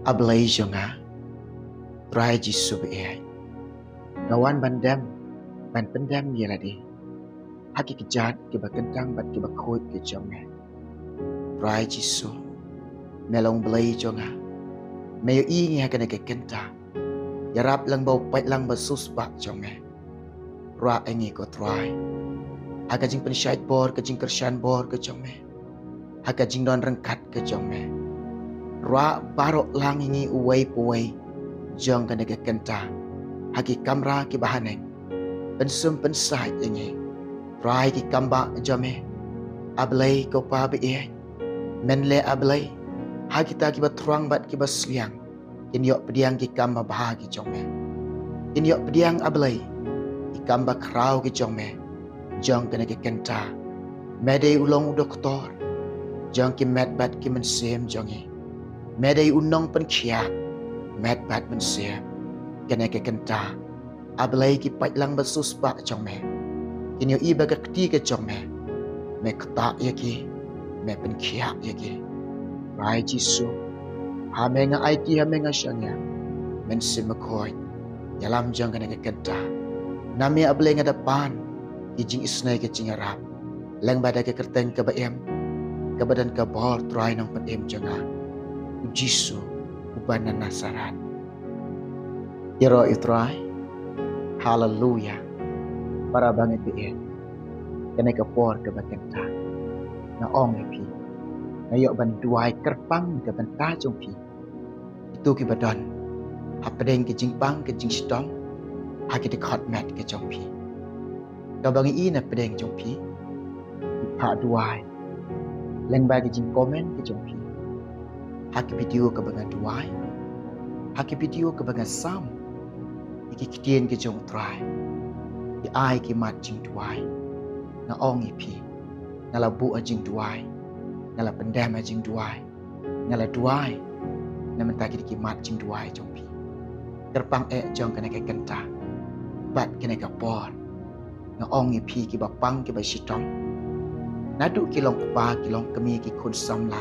Ablay jonga, try jisu be. Gawan bandam, ban pendam yeladi. Haki kejat ke bakentang bat ke bakut ke jonga. Try jisu, melong blay jonga. Mayo ingi hakana ke kenta. Yarap lang bau pait lang basus bak jonga. Ra engi ko try. Haka jing pensyait bor ke jing kersyan bor ke jonga. Haka jing don rengkat ke jonga. Ra barok lang ingi uway puway jong kana ke kenta. Haki kamra ki bahaneng. Pensum pensait ingi. Rai ki kamba jome. Ablay ko pa biye. Menle ablay. Haki ta ki batruang bat ki basliang. Kinyok pediang ki kamba bahagi jome. Kinyok pediang ablay. Ki kamba krau ki jome. Jong kana ke kenta. Medai ulong doktor. Jong ki med bat ki mensem jongi. Medai unong penkiak. Med bat mensem. Kana ke kenta. Ablay ki pait lang basus bak jome. Kinyo iba ka ketiga jome. Me ketak yaki. Me penkiak yaki. Rai jisu. Hame nga aiki hame nga syangya. Men simakoy. Yalam jang kana ke kenta. Nami ablay nga depan. Kijing isnay ke jing arap. Lang bada ke kerteng ke baem. Kebadan ke bor try nang pedem janga. Jisu. Ubana Nasaret. Iro itry. Hallelujah. Para banget biin. Kena kapor ke bakenta. Na ong pi. Na yok ban duai kerpang ke benta jong pi. Itu ki badan. Hapadeng ke jingpang ke jing stong. Haki de khot mat ke jong pi. Ka bangi i na pedeng jong pi. Pa duai. Leng ba ke jing komen ke jong pi. Haki video ke bangan duai. Haki video ke bangan sam. Iki kitien ke jong try. Di ai ki mat jing duai. Na ong ipi. Ngala bu jing duai. Ngala pendam jing duai. Ngala duai. Na mentaki ki mat jing duai jong pi. Terpang jong kena ke kenta. Bat kena ke por. Na ong ipi ki bapang ki basitong. Nadu ki long kupa ki long kemi ki kun samla.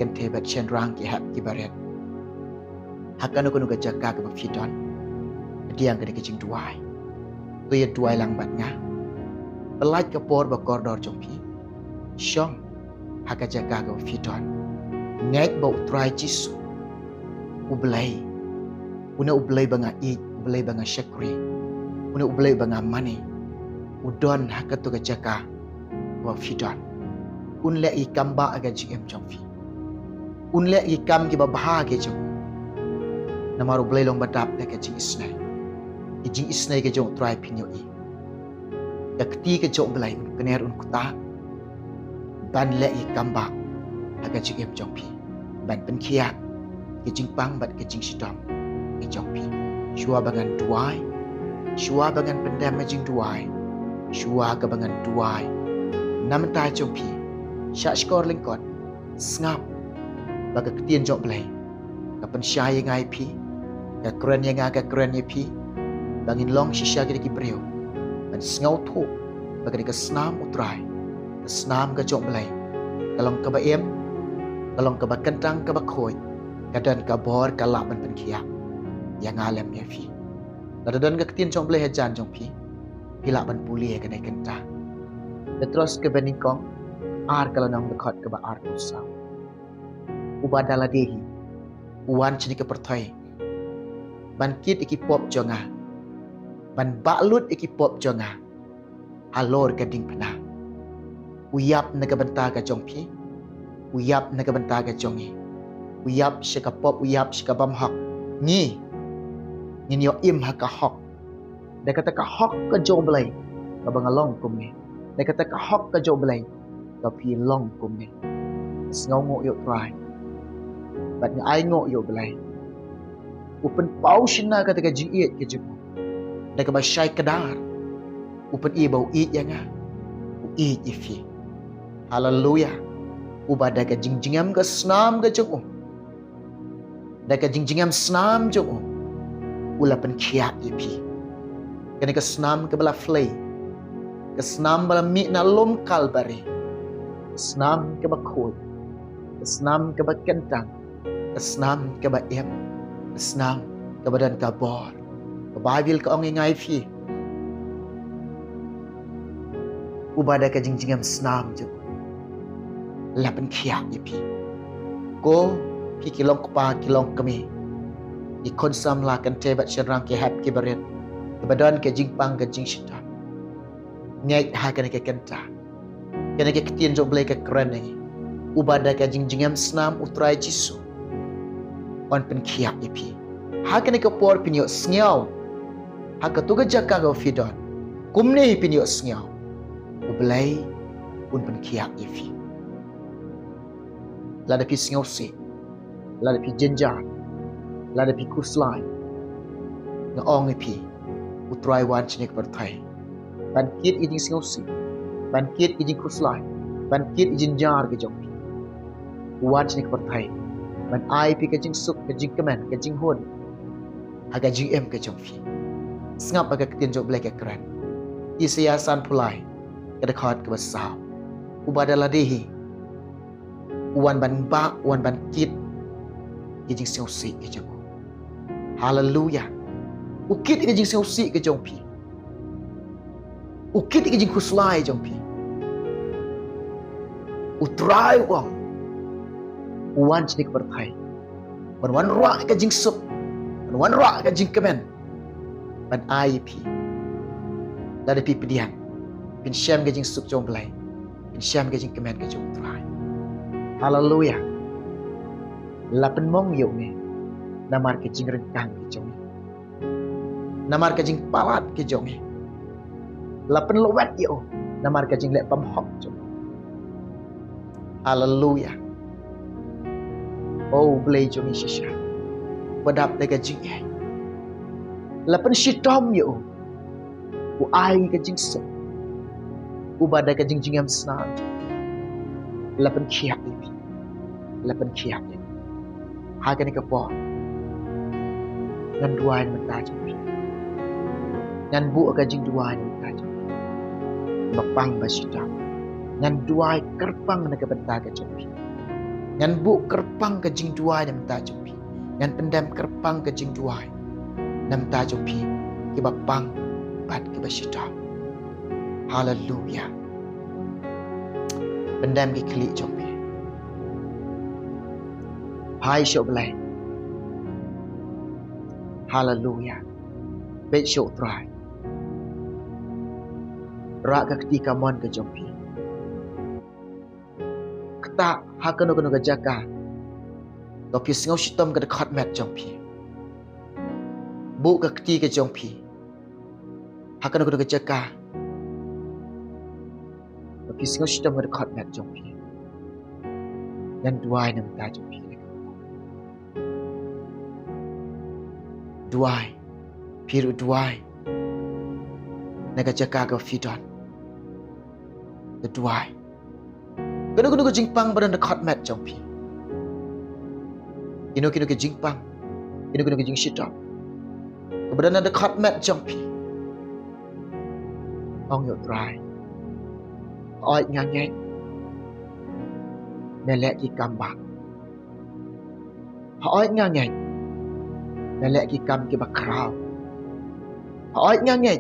Kente bat chenrang ki hap ki baret. Hakano kuno ga jaga ke bafidon. Dia kena ke jing duai. Tu ya duai lang bat nga. Pelaj ke por bakordor jompi. Syong. Haka jaga ke bafidon. Ngek bau try jisu. Ublay. Una ublay banga id. Ublay banga syakri. Una ublay banga mani. Udon haka tu ke jaga. Bafidon. Un le ikam ba aga jing jompi. Un le ikam ki babahagi jom. Namaru ublay long badap ke jing isnay. Ijing isnay ke jong try pinyo i. Yakti ke jong belai kener un kuta. Ban le i kamba. Aga jing jong pi. Ban penkiak. Ke jing pang bat ke jing sidam. Ke jong pi. Shua bangan duai. Shua bangan pendam jing duai. Shua ke bangan duai. Nam tai jong pi. Syak skor lingkot. Ngap. Baga ketien jong belai. Kapan syai ngai pi. Ka keren yang aga keren ye pi. Bangin long shisha kita ki breu. Dan sengau tu. Bagi ke senam utrai. Ke senam ke jok belai. Kalong ke baem. Kalong ke bakentang ke bakoi. Kadan ke bor ke laban penkiak. Yang alam ya fi. Ladadan ke ketien jok belai hajan jok pi. Pilak ban pulih ke naik kentang. Terus ke beningkong. Ar kalau nang dekat ke ba ar kusau. Ubadala dehi. Uwan cini ke pertai. Ban kit iki pop jonga. Ban baklut iki pop jonga. Halor gading pena. Uyap naga benta ka jongpi. Uyap naga benta ka jongi. Uyap syaka pop uyap syaka bam hak. Ni. Ngin yo im haka hak. Dia kata ka hak ka jong belai. Ka bangalong kum ni. Dia kata ka hak ka jong belai. Ka pi long kum ni. Sngau ngok yo try. Bat ni ai ngok yo belai. Upen pau shina kata ka jiit ke jong. Dan ke basyai kedar. Upen i bau i yang ah. I ifi. Hallelujah. Ubada ke jingjingam ke senam ke jong. Dan ke jingjingam senam jong. Ula pen kiak ifi. Kena ke senam ke bala flay. Ke senam bala mi na lom kalbari. Ke senam ke bakoi. Ke senam ke bakentang. Kesnam ke ba em, kesnam ke badan ka bor. Ke Bible ka ong ngai phi. Ubada ka jingjingam snam je. Lapan khiak ye phi. Ko phi kilong pa kilong kami. Ikon sam la kan te bat sharang ke hap ke baret. Ke badan ke jingpang ke jing shita. Ngai ha kan ke kenta. Kan ke ketien jo blai ke keren ni. Ubada ka jingjingam snam utrai jisu. On pen khiak ye phi. Ha kan ke por pinyo sngyaw. Ha ka tu ga jakka go fidon. Kumne pinyo sngyaw. Ublay pun pen khiak ye phi. Lada pi sngyaw se. Lada pi jenjan. Lada pi kuslai. Nga ong ye phi. Utrai wan chinik perthai. Ban kit ijing sngyaw se. Ban kit ijing kuslai. Ban kit ijing jar ke jong pi. Wan chinik perthai. Ban ai pi ke jing suk ke jing kemen ke jing hon. Aga jing em ke jong pi. Sngap aga ketien jok blek ke keren. Isaya san pulai. Kada khat ke basau. Ubada ladehi. Uwan ban ba, uwan ban kit. Ijing sngyaw se ke jong. Hallelujah. Ukit ke jing sngyaw se ke jong pi. Ukit ke jing kuslai jong pi. Utrai wang. Uwan chinik perthai. Wan ra ke jing sup. Wan ra ke jing kemen. Ban ai pi. Lada pi pedian. Pin syam ke jing sup jong belai. Pin syam ke jing kemen ke jong utrai. Hallelujah. Lapan mong yuk ni. Namar ke jing rengkang ke jong ni. Namar ke jing palat ke jong ni. Lapan lowat yuk. Namar ke jing lek pamhok jong. Hallelujah. Oh, belai jong ni shisha. Badap dega jing eh. Lapan shitom yuk. U ai ke jing sup. Ubada ke jing jingam senang. Lapan khiak ini. Lapan khiak ini. Haga ni ke po. Ngan dua ni mentah jom. Ngan bu ke jing dua ni mentah jom. Bapang basita. Ngan dua kerpang ni ke mentah ke jom. Ngan bu kerpang ke jing dua ni mentah jom. Ngan pendam kerpang ke jing dua. Nam ta jom pi. Ke bapang bat ke basita. Hallelujah. Pendam ke klik jom pi. Hai syok belai. Hallelujah. Bet syok try. Rak ke ketika mon ke jom pi. Ketak hakan ke jaka. Tapi sengau shitom ke dekat mat jom pi. Bu ke ketika jom pi. Hakan ke jaka. Tapi sengau shitom ke dekat mat jom pi. Dan dua ni mentah jom pi. Duai, piru duai, naga jaka ke fidon, the duai. Kena ke jingpang badan dekat mat jompi. Kena ke jingpang, kena ke jing shitop. Badan dekat mat jompi. Ong yo dry. Oi ngangai. Melek ki kambak. Oi ngangai. Melek ki kam ki bakrau. Oi ngangai.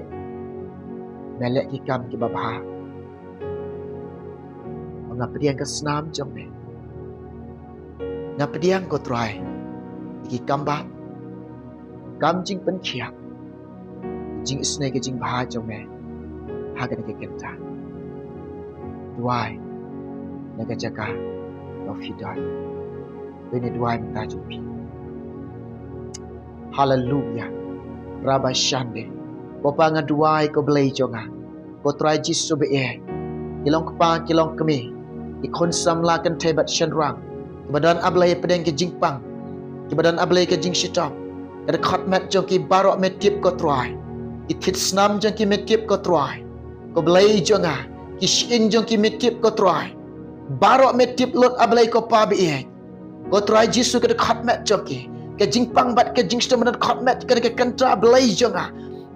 Melek ki kam ki babha. Ngapediang ke senam jom ni. Ngapediang ko try. Ki kamba. Kam jing pen khiak. Jing isne ke jing bha jom ni. Ha ke ke kenta. Duai. Naga jaka. No fidon. Bini duai minta jumpi. Hallelujah. Rabba Shande. Bapa ngaduai ko belai jonga. Ko try jisu be e. Kilong kpa kilong kemi. Ikon samla kan tebat shenrang. Kebadan ablai pedeng ke jingpang. Kebadan ablai ke jing shitam. Kada khat mat jong ki barok metip ko try. Itit snam jong ki metip ko try. Ko belai jonga. Kishin jong ki metip ko try. Barok metip lot ablai ko pa be e. Ko try jisu kada khat mat jong ki. Ke jingpang bat ke jing shitam dan khat mat kada ke kantra ablai jonga.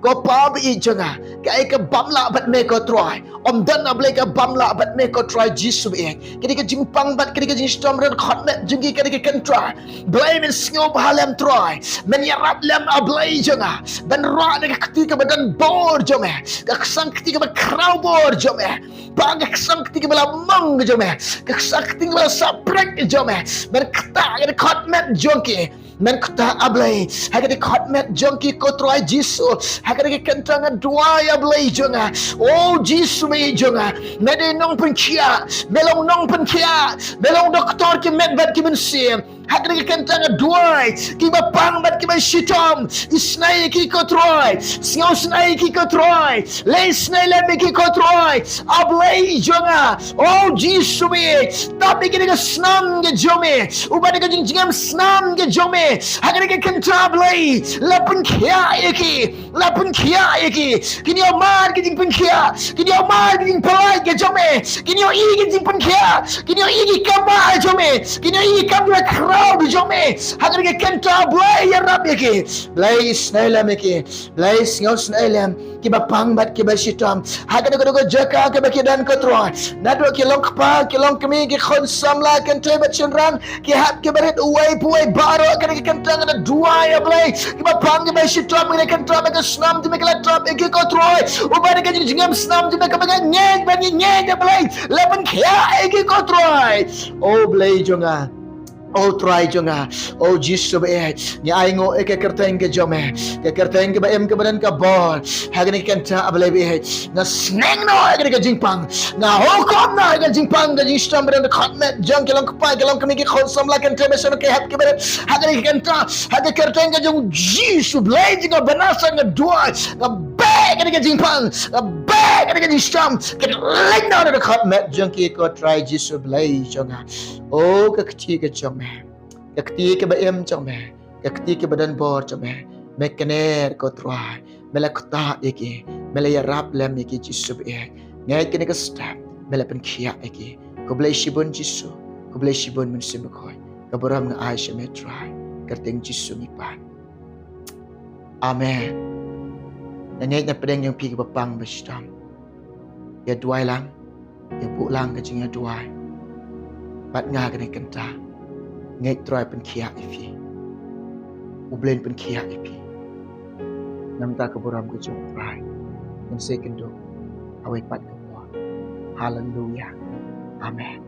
Ko pa bi jonga. Ka ai ka bamla bat me ko troy. Om dan ablay ka bamla bat me ko troy jisu bi. Kini ka jimpang bat kini ka jinstom ren khot met jungi kini ka kan troy. Blay men sngo bahalem troy. Men yarap lem ablay jonga. Ben ra de ka ketika badan bor jome. Ka sang ketika ba kraw bor jome. Bang ka sang ketika ba lamang jome. Ka sang ketika ba saprek jome. Ben kata ka khot met jonki. Men kata ablay hagade khotmet jonki kotroy jisu hagade kentanga duai ablay jonga oh jisu me jonga mede nong penkia melong nong penkia melong doktor ki med bat ki mensim hagade kentanga duai ki bapang bat ki shitom isnai ki kotroy singau snai ki kotroy le snai le ki kotroy ablay jonga oh jisu me tapi ki snam ge jome ubade ka jingjam snam ge jome hagare ke kantablay lapun khia eki kini omar ke jing punkhia kini omar ke jing palai ke jome kini o igi jing punkhia kini o igi kama jome kini o igi kamra crowd jome hagare ke kantablay ya rab eki blay snailam eki blay singau snailam ki bapang bat ki basitam hagare ko jaka ke bakidan kotro nadro ki long kpa ki long kemi ki khon samla kan tebat chenran ki hat ke baret uai puai baro kan kentang ada dua ya blay kiba pang kiba shitom ni kentang ka snam di mekla top ek ko troy ubane ka jingam snam di mekla ka nyeng ban nyeng ya blay laban khia ek ko troy oh blay jonga oh try jonga oh jisu be ni aingo ek kerteng ke jome ke kerteng ke ba em ke badan ka bor hagani kenta ablay be na sneng no ek ka jingpang na hokom na ek jingpang ga jistam badan khatmet jang ke lang pa ke lang kami ke khon samla kan tebe sam ke hat ke badan hagani kenta hagani kerteng ke jong jisu blay jinga banasa nga dua nga bag ka jingpang nga bag ka jistam ke lek na the khatmet jang ke ko try jisu blay jonga oh ka kti ke jong Yakti ke baem chome, yakti ke badan bor chome, mekaner ko troy, melakta eki, melaya rap lem eki jisu be, ngai kene ke step, melapen kia eki, ko blai shibun jisu, ko blai shibun men simakoi, ka boram nga ai shame try, kerteng jisu mi pan. Amen. Nangai na pedeng yang pi ke bapang bestam. Ya duai lang, ya pu lang ke jing ya duai. Bat nga kene kenta. Ngay troy pen kia ifi ublen pen kia ifi namta ka buram ko jong try ng second do away pat ko hallelujah amen